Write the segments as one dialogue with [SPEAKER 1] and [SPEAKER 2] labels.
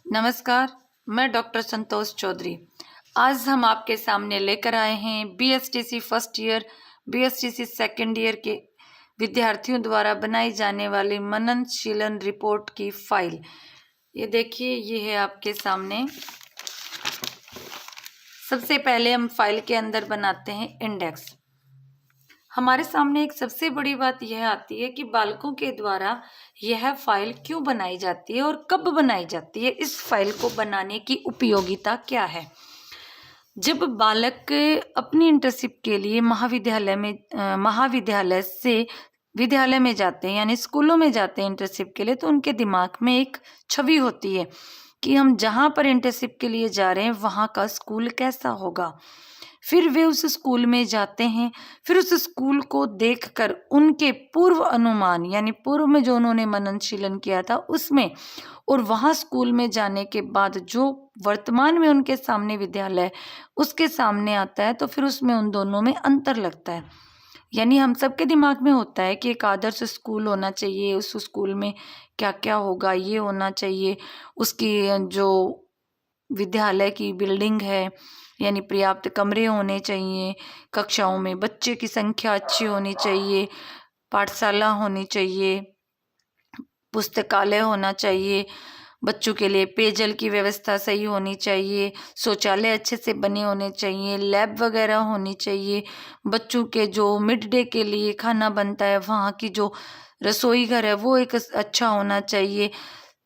[SPEAKER 1] नमस्कार, मैं डॉक्टर संतोष चौधरी। आज हम आपके सामने लेकर आए हैं BSTC first year, BSTC second year के विद्यार्थियों द्वारा बनाई जाने वाली मननशीलन रिपोर्ट की फाइल। ये देखिए, ये है आपके सामने। सबसे पहले हम फाइल के अंदर बनाते हैं इंडेक्स। हमारे सामने एक सबसे बड़ी बात यह आती है कि बालकों के द्वारा यह फाइल क्यों बनाई जाती है और कब बनाई जाती है, इस फाइल को बनाने की उपयोगिता क्या है। जब बालक अपनी इंटर्नशिप के लिए महाविद्यालय से विद्यालय में जाते हैं, यानी स्कूलों में जाते हैं इंटर्नशिप के लिए, तो उनके दिमाग में एक छवि होती है कि हम जहाँ पर इंटर्नशिप के लिए जा रहे हैं वहाँ का स्कूल कैसा होगा। फिर वे उस स्कूल में जाते हैं, फिर उस स्कूल को देखकर उनके पूर्व अनुमान, यानी पूर्व में जो उन्होंने मननशीलन किया था उसमें, और वहाँ स्कूल में जाने के बाद जो वर्तमान में उनके सामने विद्यालय उसके सामने आता है, तो फिर उसमें उन दोनों में अंतर लगता है। यानी हम सबके दिमाग में होता है कि एक आदर्श स्कूल होना चाहिए, उस स्कूल में क्या क्या होगा, ये होना चाहिए, उसकी जो विद्यालय की बिल्डिंग है, यानी पर्याप्त कमरे होने चाहिए, कक्षाओं में बच्चे की संख्या अच्छी होनी चाहिए, पाठशाला होनी चाहिए, पुस्तकालय होना चाहिए, बच्चों के लिए पेयजल की व्यवस्था सही होनी चाहिए, शौचालय अच्छे से बने होने चाहिए, लैब वगैरह होनी चाहिए, बच्चों के जो मिड डे के लिए खाना बनता है वहाँ की जो रसोई घर है वो एक अच्छा होना चाहिए,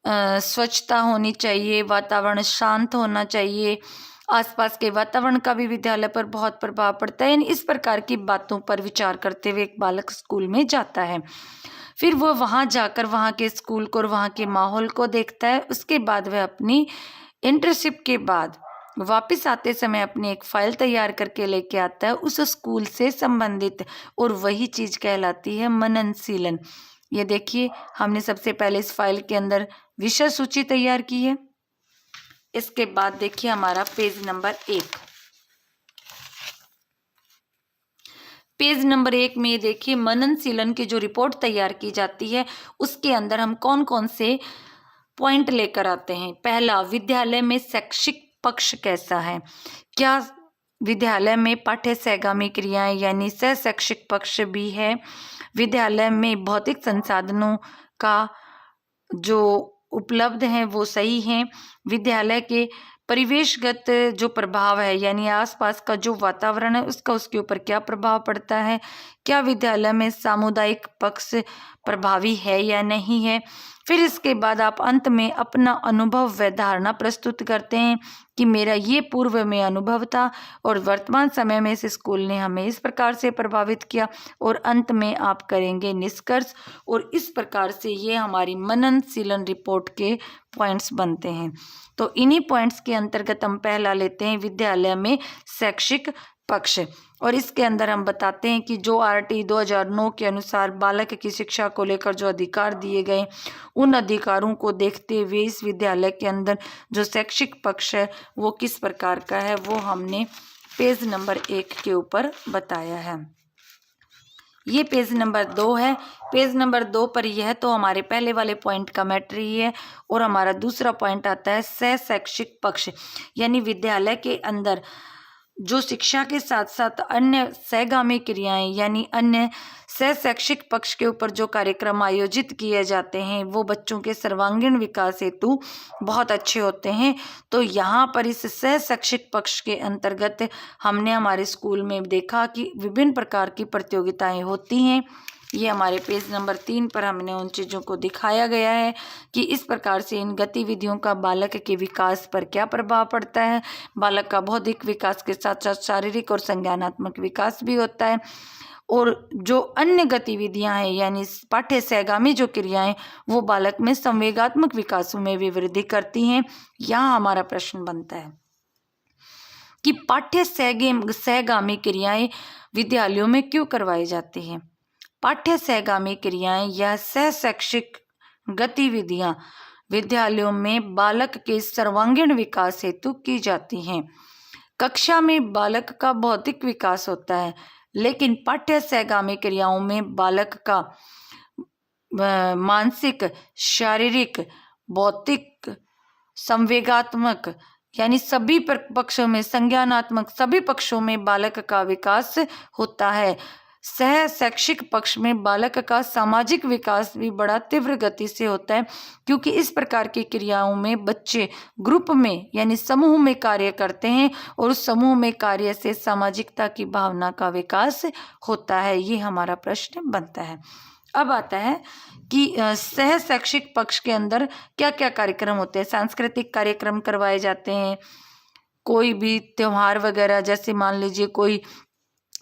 [SPEAKER 1] स्वच्छता होनी चाहिए, वातावरण शांत होना चाहिए, आसपास के वातावरण का भी विद्यालय पर बहुत प्रभाव पड़ता है। इस प्रकार की बातों पर विचार करते हुए एक बालक स्कूल में जाता है। फिर वो वहाँ जाकर वहाँ के स्कूल को और वहाँ के माहौल को देखता है। उसके बाद वह अपनी इंटर्नशिप के बाद वापस आते समय अपनी एक फाइल तैयार करके लेके आता है उस स्कूल से संबंधित, और वही चीज कहलाती है मननशीलन। ये देखिए, हमने सबसे पहले इस फाइल के अंदर विषय सूची तैयार की है। इसके बाद देखिए हमारा पेज नंबर 1। पेज नंबर 1 में देखिए मननशीलन की जो रिपोर्ट तैयार की जाती है उसके अंदर हम कौन कौन से पॉइंट लेकर आते हैं। पहला, विद्यालय में शैक्षिक पक्ष कैसा है। क्या विद्यालय में पाठ्य सहगामी क्रियाएं यानी सह शैक्षिक पक्ष भी है। विद्यालय में भौतिक संसाधनों का जो उपलब्ध हैं वो सही हैं। विद्यालय के परिवेशगत जो प्रभाव है, यानी आसपास का जो वातावरण है उसका उसके ऊपर क्या प्रभाव पड़ता है। क्या विद्यालय में सामुदायिक पक्ष प्रभावी है या नहीं है। फिर इसके बाद आप अंत में अपना अनुभव व धारणा प्रस्तुत करते हैं कि मेरा ये पूर्व में अनुभव था और वर्तमान समय में इस स्कूल ने हमें इस प्रकार से प्रभावित किया, और अंत में आप करेंगे निष्कर्ष। और इस प्रकार से ये हमारी मननशीलन रिपोर्ट के पॉइंट्स बनते हैं। तो इन्हीं पॉइंट्स के अंतर्गत हम पहला लेते हैं विद्यालय में शैक्षिक पक्ष, और इसके अंदर हम बताते हैं कि जो आरटी 2009 के अनुसार बालक की शिक्षा को लेकर जो अधिकार दिए गए, उन अधिकारों को देखते हुए इस विद्यालय के अंदर जो शैक्षिक पक्ष है वो किस प्रकार का है वो हमने पेज नंबर 1 के ऊपर बताया है। ये पेज नंबर 2 है। पेज नंबर 2 पर यह तो हमारे पहले वाले पॉइंट का मैटर ही है, और हमारा दूसरा पॉइंट आता है सह शैक्षिक पक्ष, यानी विद्यालय के अंदर जो शिक्षा के साथ साथ अन्य सहगामी क्रियाएं यानी अन्य सह शैक्षिक पक्ष के ऊपर जो कार्यक्रम आयोजित किए जाते हैं वो बच्चों के सर्वांगीण विकास हेतु बहुत अच्छे होते हैं। तो यहाँ पर इस सह शैक्षिक पक्ष के अंतर्गत हमने हमारे स्कूल में देखा कि विभिन्न प्रकार की प्रतियोगिताएं होती हैं। ये हमारे पेज नंबर 3 पर हमने उन चीज़ों को दिखाया गया है कि इस प्रकार से इन गतिविधियों का बालक के विकास पर क्या प्रभाव पड़ता है। बालक का बौद्धिक विकास के साथ साथ शारीरिक और संज्ञानात्मक विकास भी होता है, और जो अन्य गतिविधियां हैं यानी पाठ्य सहगामी जो क्रियाएं वो बालक में संवेगात्मक विकासों में भी वृद्धि करती हैं। यहाँ हमारा प्रश्न बनता है कि पाठ्य सहगामी क्रियाएं विद्यालयों में क्यों करवाई जाती हैं। पाठ्य सहगामी क्रियाएं या सह शैक्षिक गतिविधियां विद्यालयों में बालक के सर्वांगीण विकास हेतु की जाती हैं। कक्षा में बालक का भौतिक विकास होता है, लेकिन पाठ्य सहगामी क्रियाओं में बालक का मानसिक, शारीरिक, बौद्धिक संवेगात्मक यानी सभी पक्षों में, संज्ञानात्मक सभी पक्षों में बालक का विकास होता है। सह शैक्षिक पक्ष में बालक का सामाजिक विकास भी बड़ा तीव्र गति से होता है, क्योंकि इस प्रकार की क्रियाओं में बच्चे ग्रुप में यानी समूह में कार्य करते हैं और उस समूह में कार्य से सामाजिकता की भावना का विकास होता है। ये हमारा प्रश्न बनता है। अब आता है कि सह शैक्षिक पक्ष के अंदर क्या क्या कार्यक्रम होते हैं। सांस्कृतिक कार्यक्रम करवाए जाते हैं, कोई भी त्योहार वगैरह, जैसे मान लीजिए कोई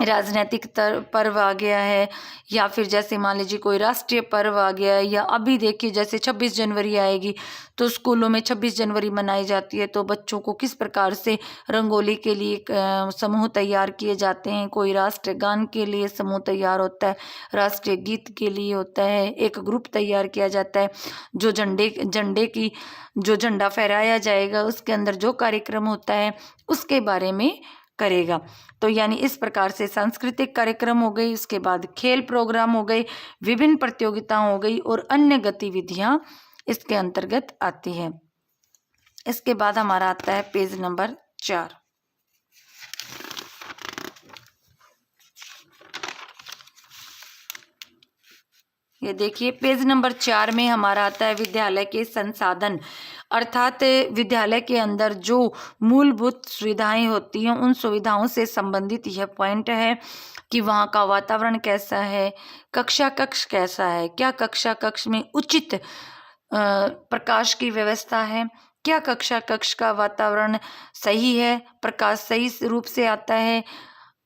[SPEAKER 1] राजनीतिक पर्व आ गया है, या फिर जैसे मान लीजिए कोई राष्ट्रीय पर्व आ गया है, या अभी देखिए जैसे 26 जनवरी आएगी तो स्कूलों में 26 जनवरी मनाई जाती है, तो बच्चों को किस प्रकार से रंगोली के लिए समूह तैयार किए जाते हैं। कोई राष्ट्रीय गान के लिए समूह तैयार होता है, राष्ट्रीय गीत के लिए होता है, एक ग्रुप तैयार किया जाता है। जो जो झंडा फहराया जाएगा उसके अंदर जो कार्यक्रम होता है उसके बारे में करेगा। तो यानी इस प्रकार से सांस्कृतिक कार्यक्रम हो गई, उसके बाद खेल प्रोग्राम हो गई, विभिन्न प्रतियोगिताएं हो गई और अन्य गतिविधियां इसके अंतर्गत आती है। इसके बाद हमारा आता है पेज नंबर 4। ये देखिए पेज नंबर 4 में हमारा आता है विद्यालय के संसाधन, अर्थात विद्यालय के अंदर जो मूलभूत सुविधाएं होती हैं उन सुविधाओं से संबंधित यह पॉइंट है कि वहाँ का वातावरण कैसा है, कक्षा कक्ष कैसा है, क्या कक्षा कक्ष में उचित प्रकाश की व्यवस्था है, क्या कक्षा कक्ष का वातावरण सही है, प्रकाश सही रूप से आता है,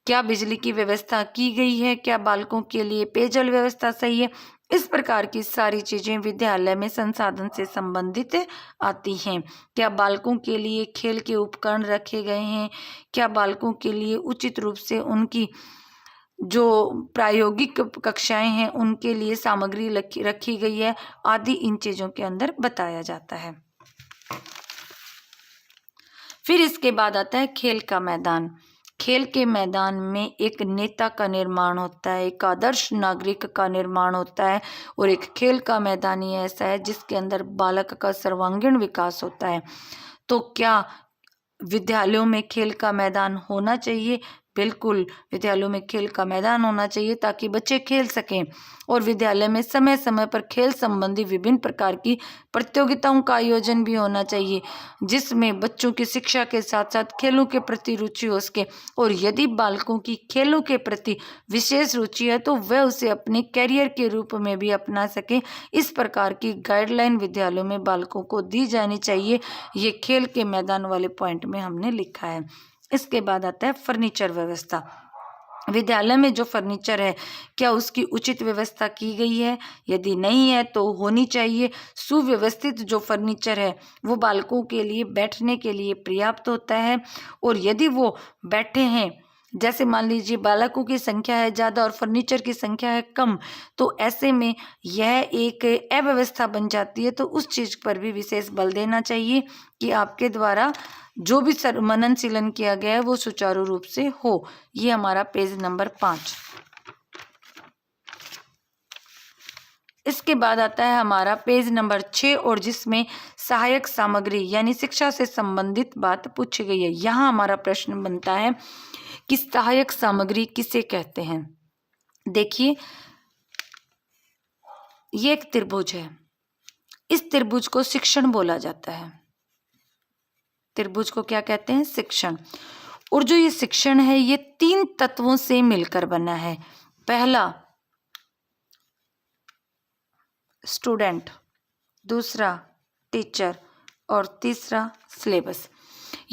[SPEAKER 1] क्या बिजली की व्यवस्था की गई है, क्या बालकों के लिए पेयजल व्यवस्था सही है। इस प्रकार की सारी चीजें विद्यालय में संसाधन से संबंधित आती हैं। क्या बालकों के लिए खेल के उपकरण रखे गए हैं, क्या बालकों के लिए उचित रूप से उनकी जो प्रायोगिक कक्षाएं हैं उनके लिए सामग्री रखी गई है, आदि इन चीजों के अंदर बताया जाता है। फिर इसके बाद आता है खेल का मैदान। खेल के मैदान में एक नेता का निर्माण होता है, एक आदर्श नागरिक का निर्माण होता है, और एक खेल का मैदान ही ऐसा है जिसके अंदर बालक का सर्वांगीण विकास होता है। तो क्या विद्यालयों में खेल का मैदान होना चाहिए? बिल्कुल, विद्यालयों में खेल का मैदान होना चाहिए ताकि बच्चे खेल सकें, और विद्यालय में समय समय पर खेल संबंधी विभिन्न प्रकार की प्रतियोगिताओं का आयोजन भी होना चाहिए, जिसमें बच्चों की शिक्षा के साथ साथ खेलों के प्रति रुचि हो सके। और यदि बालकों की खेलों के प्रति विशेष रुचि है तो वह उसे अपने कैरियर के रूप में भी अपना सके। इस प्रकार की गाइडलाइन विद्यालयों में बालकों को दी जानी चाहिए। ये खेल के मैदान वाले पॉइंट में हमने लिखा है। इसके बाद आता है फर्नीचर व्यवस्था। विद्यालय में जो फर्नीचर है क्या उसकी उचित व्यवस्था की गई है? यदि नहीं है तो होनी चाहिए। सुव्यवस्थित जो फर्नीचर है वो बालकों के लिए बैठने के लिए पर्याप्त होता है, और यदि वो बैठे हैं, जैसे मान लीजिए बालकों की संख्या है ज़्यादा और फर्नीचर की संख्या है कम, तो ऐसे में यह एक अव्यवस्था बन जाती है। तो उस चीज़ पर भी विशेष बल देना चाहिए कि आपके द्वारा जो भी मनन शीलन किया गया है वो सुचारू रूप से हो। ये हमारा पेज नंबर 5। इसके बाद आता है हमारा पेज नंबर 6, और जिसमें सहायक सामग्री यानी शिक्षा से संबंधित बात पूछी गई है। यहाँ हमारा प्रश्न बनता है कि सहायक सामग्री किसे कहते हैं। देखिए ये एक त्रिभुज है, इस त्रिभुज को शिक्षण बोला जाता है। त्रिभुज को क्या कहते हैं? शिक्षण। और जो ये शिक्षण है ये 3 तत्वों से मिलकर बना है। पहला स्टूडेंट, दूसरा टीचर, और तीसरा सिलेबस।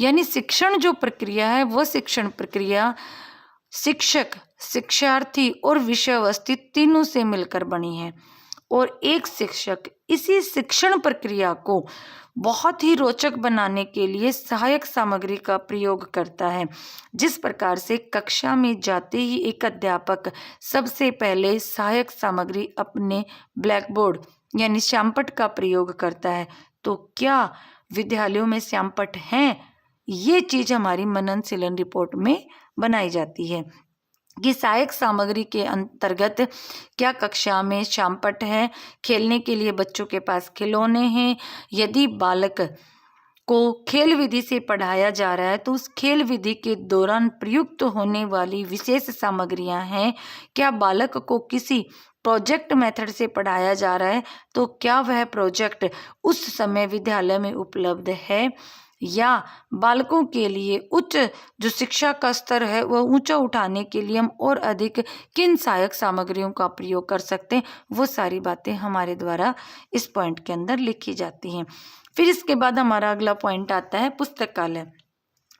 [SPEAKER 1] यानी शिक्षण जो प्रक्रिया है वो शिक्षण प्रक्रिया शिक्षक, शिक्षार्थी और विषय वस्तु तीनों से मिलकर बनी है, और एक शिक्षक इसी शिक्षण प्रक्रिया को बहुत ही रोचक बनाने के लिए सहायक सामग्री का प्रयोग करता है। जिस प्रकार से कक्षा में जाते ही एक अध्यापक सबसे पहले सहायक सामग्री अपने ब्लैक बोर्ड यानी श्यामपट्ट का प्रयोग करता है, तो क्या विद्यालयों में श्यामपट्ट हैं? ये चीज हमारी मनन शीलन रिपोर्ट में बनाई जाती है कि सहायक सामग्री के अंतर्गत क्या कक्षा में श्यामपट्ट है, खेलने के लिए बच्चों के पास खिलौने हैं, यदि बालक को खेल विधि से पढ़ाया जा रहा है तो उस खेल विधि के दौरान प्रयुक्त होने वाली विशेष सामग्रियां हैं। क्या बालक को किसी प्रोजेक्ट मेथड से पढ़ाया जा रहा है तो क्या वह प्रोजेक्ट उस समय विद्यालय में उपलब्ध है, या बालकों के लिए उच्च जो शिक्षा का स्तर है वह ऊंचा उठाने के लिए हम और अधिक किन सहायक सामग्रियों का प्रयोग कर सकते हैं, वो सारी बातें हमारे द्वारा इस पॉइंट के अंदर लिखी जाती हैं। फिर इसके बाद हमारा अगला पॉइंट आता है पुस्तकालय।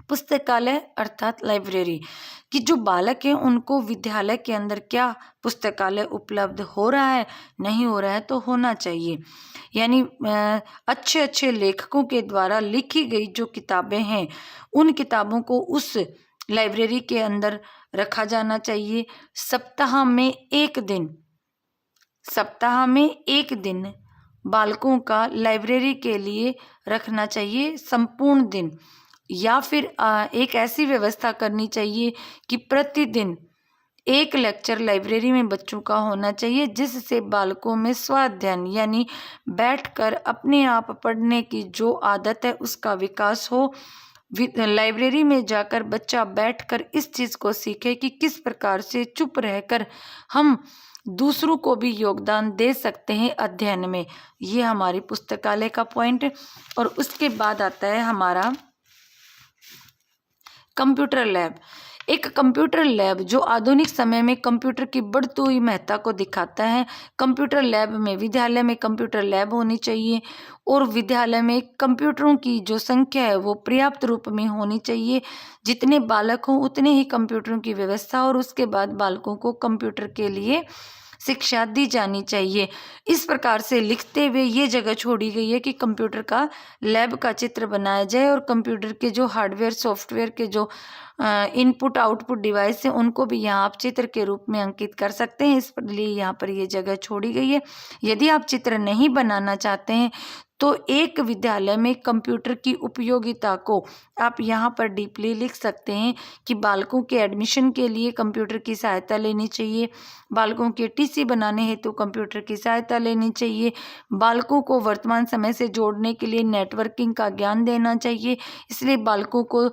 [SPEAKER 1] पुस्तकालय अर्थात लाइब्रेरी कि जो बालक हैं उनको विद्यालय के अंदर क्या पुस्तकालय उपलब्ध हो रहा है, नहीं हो रहा है तो होना चाहिए। यानी अच्छे अच्छे लेखकों के द्वारा लिखी गई जो किताबें हैं उन किताबों को उस लाइब्रेरी के अंदर रखा जाना चाहिए। सप्ताह में एक दिन बालकों का लाइब्रेरी के लिए रखना चाहिए, संपूर्ण दिन, या फिर एक ऐसी व्यवस्था करनी चाहिए कि प्रतिदिन एक लेक्चर लाइब्रेरी में बच्चों का होना चाहिए, जिससे बालकों में स्वाध्ययन यानी बैठकर अपने आप पढ़ने की जो आदत है उसका विकास हो। लाइब्रेरी में जाकर बच्चा बैठकर इस चीज़ को सीखे कि किस प्रकार से चुप रहकर हम दूसरों को भी योगदान दे सकते हैं अध्ययन में। ये हमारी पुस्तकालय का पॉइंट है। और उसके बाद आता है हमारा कंप्यूटर लैब। एक कंप्यूटर लैब जो आधुनिक समय में कंप्यूटर की बढ़ती हुई महत्ता को दिखाता है। कंप्यूटर लैब में विद्यालय में कंप्यूटर लैब होनी चाहिए और विद्यालय में कंप्यूटरों की जो संख्या है वो पर्याप्त रूप में होनी चाहिए। जितने बालक हों उतने ही कंप्यूटरों की व्यवस्था, और उसके बाद बालकों को कंप्यूटर के लिए शिक्षा दी जानी चाहिए। इस प्रकार से लिखते हुए ये जगह छोड़ी गई है कि कंप्यूटर का लैब का चित्र बनाया जाए और कंप्यूटर के जो हार्डवेयर सॉफ्टवेयर के जो इनपुट आउटपुट डिवाइस है उनको भी यहाँ आप चित्र के रूप में अंकित कर सकते हैं। इसलिए यहाँ पर ये जगह छोड़ी गई है। यदि आप चित्र नहीं बनाना चाहते हैं तो एक विद्यालय में कंप्यूटर की उपयोगिता को आप यहाँ पर डीपली लिख सकते हैं कि बालकों के एडमिशन के लिए कंप्यूटर की सहायता लेनी चाहिए, बालकों के टीसी बनाने हेतु तो कंप्यूटर की सहायता लेनी चाहिए, बालकों को वर्तमान समय से जोड़ने के लिए नेटवर्किंग का ज्ञान देना चाहिए। इसलिए बालकों को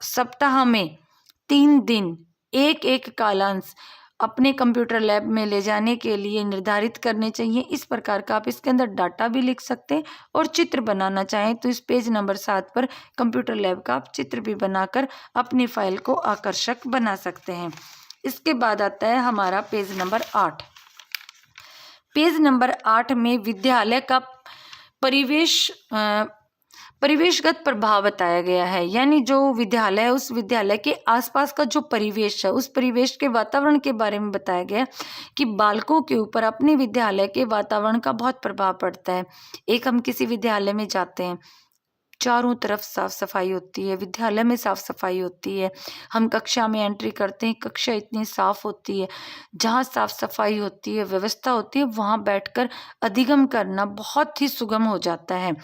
[SPEAKER 1] सप्ताह में 3 दिन एक कालांश अपने कंप्यूटर लैब में ले जाने के लिए निर्धारित करने चाहिए। इस प्रकार का आप इसके अंदर डाटा भी लिख सकते हैं और चित्र बनाना चाहें तो इस पेज नंबर 7 पर कंप्यूटर लैब का आप चित्र भी बनाकर अपनी फाइल को आकर्षक बना सकते हैं। इसके बाद आता है हमारा पेज नंबर 8। पेज नंबर 8 में विद्यालय का परिवेशगत प्रभाव बताया गया है। यानी जो विद्यालय है उस विद्यालय के आसपास का जो परिवेश है उस परिवेश के वातावरण के बारे में बताया गया कि बालकों के ऊपर अपने विद्यालय के वातावरण का बहुत प्रभाव पड़ता है। एक हम किसी विद्यालय में जाते हैं, चारों तरफ साफ सफाई होती है, विद्यालय में साफ सफाई होती है। हम कक्षा में एंट्री करते हैं, कक्षा इतनी साफ होती है, जहाँ साफ सफाई होती है, व्यवस्था होती है, वहाँ बैठकर अधिगम करना बहुत ही सुगम हो जाता है।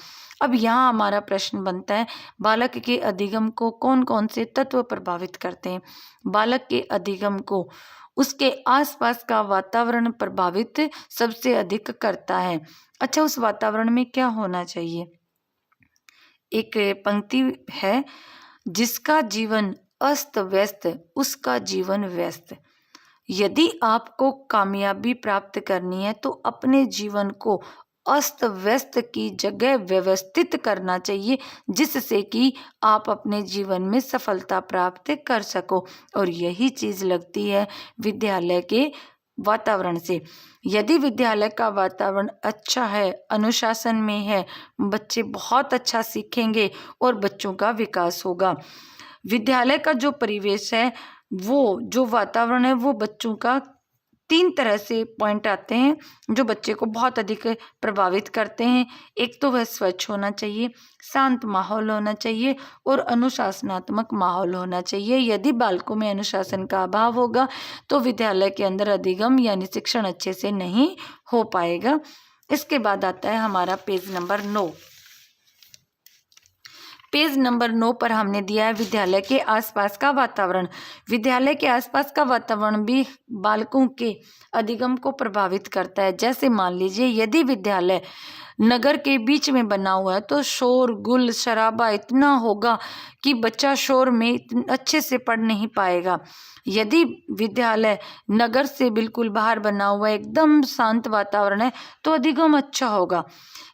[SPEAKER 1] अब यहाँ हमारा प्रश्न बनता है, बालक के अधिगम को कौन कौन से तत्व प्रभावित करते हैं? बालक के अधिगम को उसके आसपास का वातावरण प्रभावित सबसे अधिक करता है। अच्छा, उस वातावरण में क्या होना चाहिए? एक पंक्ति है, जिसका जीवन अस्त व्यस्त उसका जीवन व्यस्त। यदि आपको कामयाबी प्राप्त करनी है तो अपने जीवन को अस्त व्यस्त की जगह व्यवस्थित करना चाहिए, जिससे कि आप अपने जीवन में सफलता प्राप्त कर सको। और यही चीज़ लगती है विद्यालय के वातावरण से। यदि विद्यालय का वातावरण अच्छा है, अनुशासन में है, बच्चे बहुत अच्छा सीखेंगे और बच्चों का विकास होगा। विद्यालय का जो परिवेश है, वो जो वातावरण है, वो बच्चों का 3 तरह से पॉइंट आते हैं जो बच्चे को बहुत अधिक प्रभावित करते हैं। एक तो वह स्वच्छ होना चाहिए, शांत माहौल होना चाहिए और अनुशासनात्मक माहौल होना चाहिए। यदि बालकों में अनुशासन का अभाव होगा तो विद्यालय के अंदर अधिगम यानी शिक्षण अच्छे से नहीं हो पाएगा। इसके बाद आता है हमारा पेज नंबर 9। पेज नंबर 9 पर हमने दिया है विद्यालय के आसपास का वातावरण। विद्यालय के आसपास का वातावरण भी बालकों के अधिगम को प्रभावित करता है। जैसे मान लीजिए, यदि विद्यालय नगर के बीच में बना हुआ है तो शोर गुल शराबा इतना होगा कि बच्चा शोर में अच्छे से पढ़ नहीं पाएगा। यदि विद्यालय नगर से बिल्कुल बाहर बना हुआ है, एकदम शांत वातावरण है, तो अधिगम अच्छा होगा।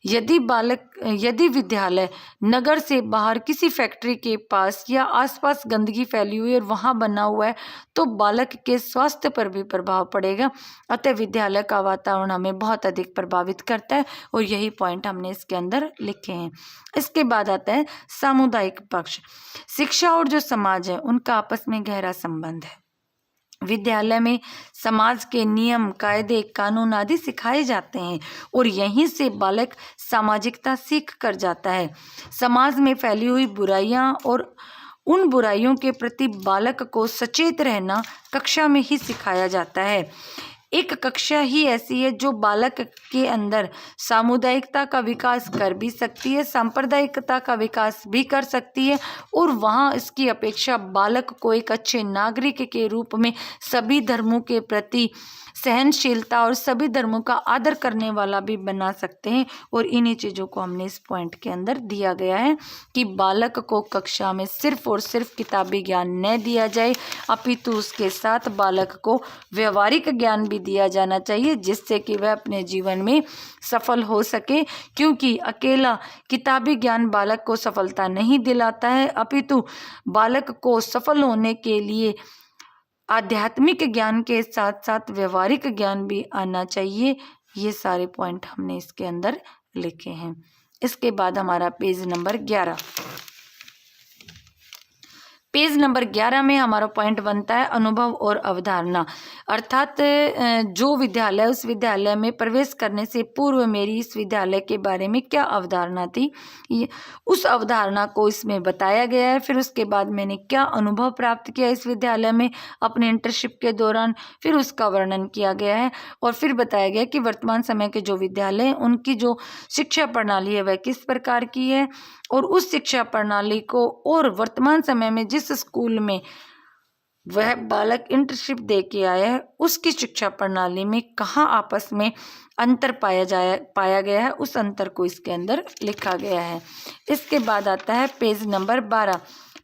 [SPEAKER 1] यदि विद्यालय नगर से बाहर किसी फैक्ट्री के पास या आसपास गंदगी फैली हुई और वहां बना हुआ है तो बालक के स्वास्थ्य पर भी प्रभाव पड़ेगा। अतः विद्यालय का वातावरण हमें बहुत अधिक प्रभावित करता है और यही पॉइंट हमने इसके अंदर लिखे हैं। इसके बाद आता है सामुदायिक पक्ष। शिक्षा और जो समाज है उनका आपस में गहरा संबंध है। विद्यालय में समाज के नियम कायदे कानून आदि सिखाए जाते हैं और यहीं से बालक सामाजिकता सीख कर जाता है। समाज में फैली हुई बुराइयां और उन बुराइयों के प्रति बालक को सचेत रहना कक्षा में ही सिखाया जाता है। एक कक्षा ही ऐसी है जो बालक के अंदर सामुदायिकता का विकास कर भी सकती है, सांप्रदायिकता का विकास भी कर सकती है और वहाँ इसकी अपेक्षा बालक को एक अच्छे नागरिक के रूप में सभी धर्मों के प्रति सहनशीलता और सभी धर्मों का आदर करने वाला भी बना सकते हैं। और इन्हीं चीज़ों को हमने इस पॉइंट के अंदर दिया गया है कि बालक को कक्षा में सिर्फ और सिर्फ किताबी ज्ञान न दिया जाए, अपितु उसके साथ बालक को व्यवहारिक ज्ञान भी दिया जाना चाहिए, जिससे कि वह अपने जीवन में सफल हो सके। क्योंकि अकेला किताबी ज्ञान बालक को सफलता नहीं दिलाता है, अपितु बालक को सफल होने के लिए आध्यात्मिक ज्ञान के साथ साथ व्यवहारिक ज्ञान भी आना चाहिए। ये सारे पॉइंट हमने इसके अंदर लिखे हैं। इसके बाद हमारा पेज नंबर 11। पेज नंबर 11 में हमारा पॉइंट बनता है अनुभव और अवधारणा। अर्थात जो विद्यालय, उस विद्यालय में प्रवेश करने से पूर्व मेरी इस विद्यालय के बारे में क्या अवधारणा थी, उस अवधारणा को इसमें बताया गया है। फिर उसके बाद मैंने क्या अनुभव प्राप्त किया इस विद्यालय में अपने इंटर्नशिप के दौरान, फिर उसका वर्णन किया गया है। और फिर बताया गया कि वर्तमान समय के जो विद्यालय हैं उनकी जो शिक्षा प्रणाली है वह किस प्रकार की है, और उस शिक्षा प्रणाली को और वर्तमान समय में जिस स्कूल में वह बालक इंटर्नशिप दे के आया है उसकी शिक्षा प्रणाली में कहाँ आपस में अंतर पाया गया है, उस अंतर को इसके अंदर लिखा गया है। इसके बाद आता है पेज नंबर 12।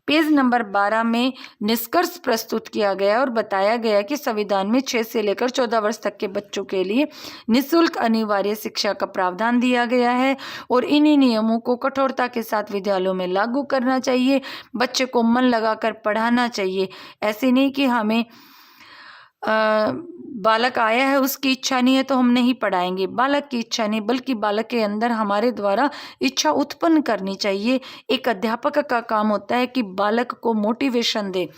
[SPEAKER 1] पेज नंबर 12 में निष्कर्ष प्रस्तुत किया गया और बताया गया कि संविधान में 6 से लेकर 14 वर्ष तक के बच्चों के लिए निःशुल्क अनिवार्य शिक्षा का प्रावधान दिया गया है और इन्हीं नियमों को कठोरता के साथ विद्यालयों में लागू करना चाहिए। बच्चे को मन लगाकर पढ़ाना चाहिए। ऐसे नहीं कि हमें बालक आया है उसकी इच्छा नहीं है तो हम नहीं पढ़ाएंगे, बालक की इच्छा नहीं बल्कि बालक के अंदर हमारे द्वारा इच्छा उत्पन्न करनी चाहिए। एक अध्यापक का काम होता है कि बालक को मोटिवेशन दे।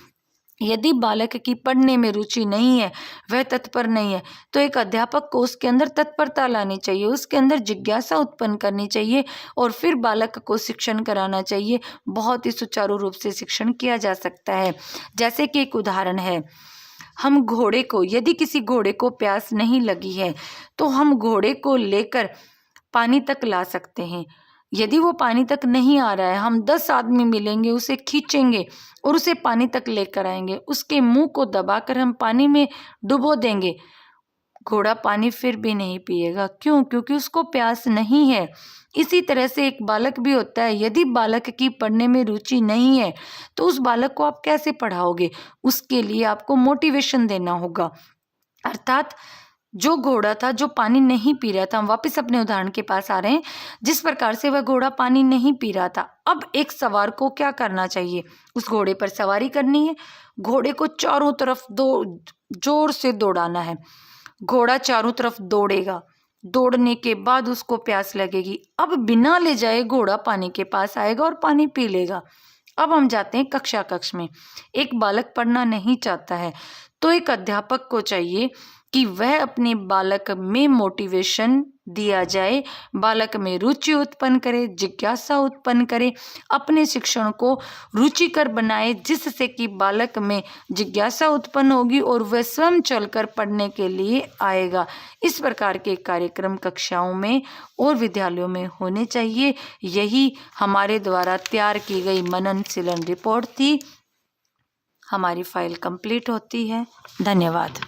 [SPEAKER 1] यदि बालक की पढ़ने में रुचि नहीं है, वह तत्पर नहीं है, तो एक अध्यापक को उसके अंदर तत्परता लानी चाहिए, उसके अंदर जिज्ञासा उत्पन्न करनी चाहिए और फिर बालक को शिक्षण कराना चाहिए। बहुत ही सुचारू रूप से शिक्षण किया जा सकता है। जैसे कि एक उदाहरण है, हम घोड़े को, यदि किसी घोड़े को प्यास नहीं लगी है तो हम घोड़े को लेकर पानी तक ला सकते हैं। यदि वो पानी तक नहीं आ रहा है, हम 10 आदमी मिलेंगे, उसे खींचेंगे और उसे पानी तक लेकर आएंगे, उसके मुंह को दबाकर हम पानी में डुबो देंगे, घोड़ा पानी फिर भी नहीं पिएगा। क्यों? क्योंकि उसको प्यास नहीं है। इसी तरह से एक बालक भी होता है। यदि बालक की पढ़ने में रुचि नहीं है तो उस बालक को आप कैसे पढ़ाओगे? उसके लिए आपको मोटिवेशन देना होगा। अर्थात जो घोड़ा था जो पानी नहीं पी रहा था, हम वापस अपने उदाहरण के पास आ रहे हैं, जिस प्रकार से वह घोड़ा पानी नहीं पी रहा था, अब एक सवार को क्या करना चाहिए? उस घोड़े पर सवारी करनी है, घोड़े को चारों तरफ जोर से दौड़ाना है। घोड़ा चारों तरफ दौड़ेगा, दौड़ने के बाद उसको प्यास लगेगी, अब बिना ले जाए घोड़ा पानी के पास आएगा और पानी पी लेगा। अब हम जाते हैं कक्ष में। एक बालक पढ़ना नहीं चाहता है तो एक अध्यापक को चाहिए कि वह अपने बालक में मोटिवेशन दिया जाए, बालक में रुचि उत्पन्न करे, जिज्ञासा उत्पन्न करे, अपने शिक्षण को रुचिकर बनाए, जिससे कि बालक में जिज्ञासा उत्पन्न होगी और वह स्वयं चलकर पढ़ने के लिए आएगा। इस प्रकार के कार्यक्रम कक्षाओं में और विद्यालयों में होने चाहिए। यही हमारे द्वारा तैयार की गई मननशीलन रिपोर्ट थी। हमारी फाइल कंप्लीट होती है। धन्यवाद।